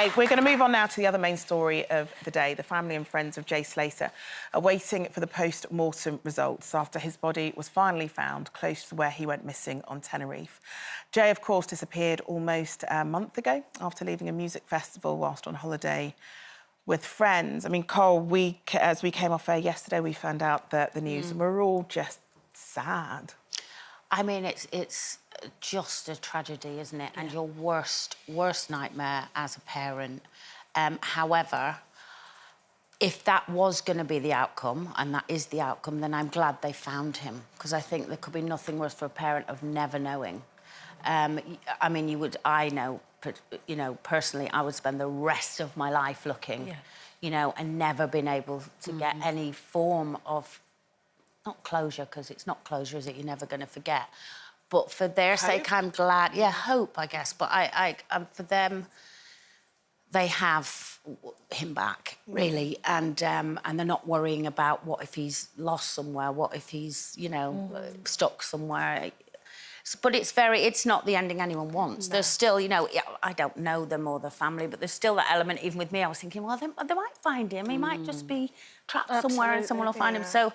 OK, we're going to move on now to the other main story of the day. The family and friends of Jay Slater are waiting for the post-mortem results after his body was finally found close to where he went missing on Tenerife. Jay, of course, disappeared almost a month ago after leaving a music festival whilst on holiday with friends. I mean, Cole, as we came off air yesterday, we found out that the news, and we're all just sad. I mean, it's just a tragedy, isn't it? And your worst nightmare as a parent. However, if that was going to be the outcome, and that is the outcome, then I'm glad they found him, because I think there could be nothing worse for a parent of never knowing. I mean, I know, you know, personally, I would spend the rest of my life looking, you know, and never been able to get any form of, not closure, because it's not closure, is it? You're never going to forget. But for their sake, I'm glad. Yeah, hope, I guess. But for them, they have him back, really, and they're not worrying about what if he's lost somewhere, what if he's, you know, stuck somewhere. But it's not the ending anyone wants. No. There's still, you know, I don't know them or the family, but there's still that element. Even with me, I was thinking, well, they might find him. He might just be trapped somewhere, and someone will find him. So.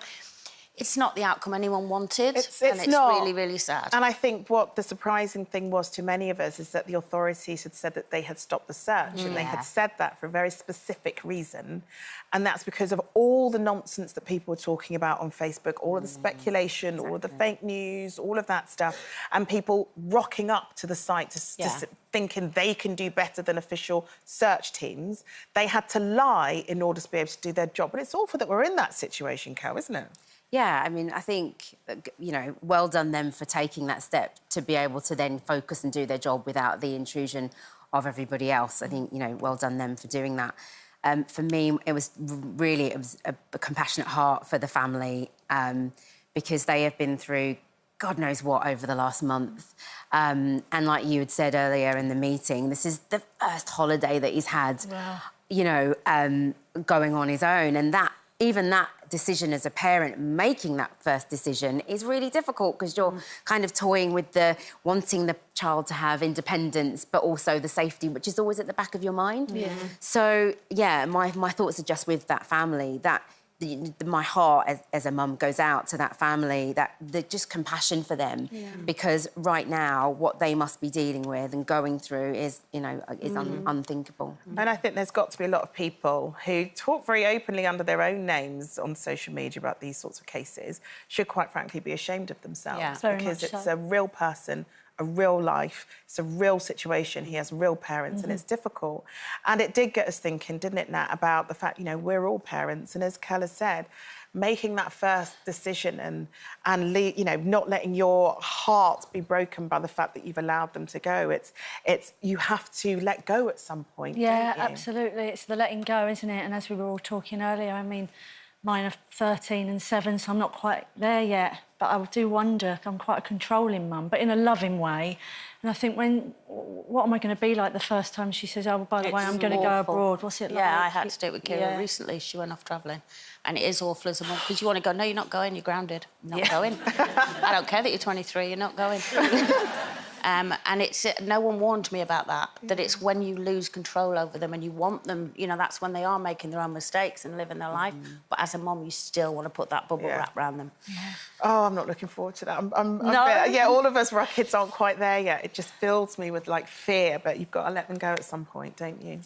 It's not the outcome anyone wanted, and it's not. Really, really sad. And I think what the surprising thing was to many of us is that the authorities had said that they had stopped the search, and they had said that for a very specific reason, and that's because of all the nonsense that people were talking about on Facebook, all of the speculation, all of the fake news, all of that stuff, and people rocking up to the site to thinking they can do better than official search teams. They had to lie in order to be able to do their job. But it's awful that we're in that situation, Cal, isn't it? Yeah, I mean, I think, you know, well done them for taking that step to be able to then focus and do their job without the intrusion of everybody else. I think, you know, well done them for doing that. For me, it was a compassionate heart for the family because they have been through God knows what over the last month. And like you had said earlier in the meeting, this is the first holiday that he's had, you know, going on his own. And even that decision as a parent, making that first decision is really difficult because you're kind of toying with wanting the child to have independence, but also the safety, which is always at the back of your mind. Yeah. So, yeah, my thoughts are just with that family, my heart as a mum goes out to that family, just compassion for them, because right now what they must be dealing with and going through is, you know, unthinkable. And I think there's got to be a lot of people who talk very openly under their own names on social media about these sorts of cases should, quite frankly, be ashamed of themselves because it's a real person, a real life, it's a real situation. He has real parents and it's difficult. And it did get us thinking, didn't it, Nat, about the fact, you know, we're all parents, and as Keller said, making that first decision and you know, not letting your heart be broken by the fact that you've allowed them to go. It's you have to let go at some point. Yeah, absolutely. It's the letting go, isn't it? And as we were all talking earlier, I mean, mine are 13 and 7, so I'm not quite there yet. But I do wonder, I'm quite a controlling mum, but in a loving way. And I think what am I going to be like the first time she says, oh, by the way, I'm going to go abroad? What's it like? Yeah, I had to do it with Kira recently. She went off travelling. And it is awful as a mum, because you want to go, no, you're not going, you're grounded. Not going. I don't care that you're 23, you're not going. And no one warned me about that it's when you lose control over them and you want them, you know, that's when they are making their own mistakes and living their life. But as a mum, you still want to put that bubble wrap around them. Oh, I'm not looking forward to that. Yeah, all of us, our kids aren't quite there yet. It just fills me with, like, fear, but you've got to let them go at some point, don't you?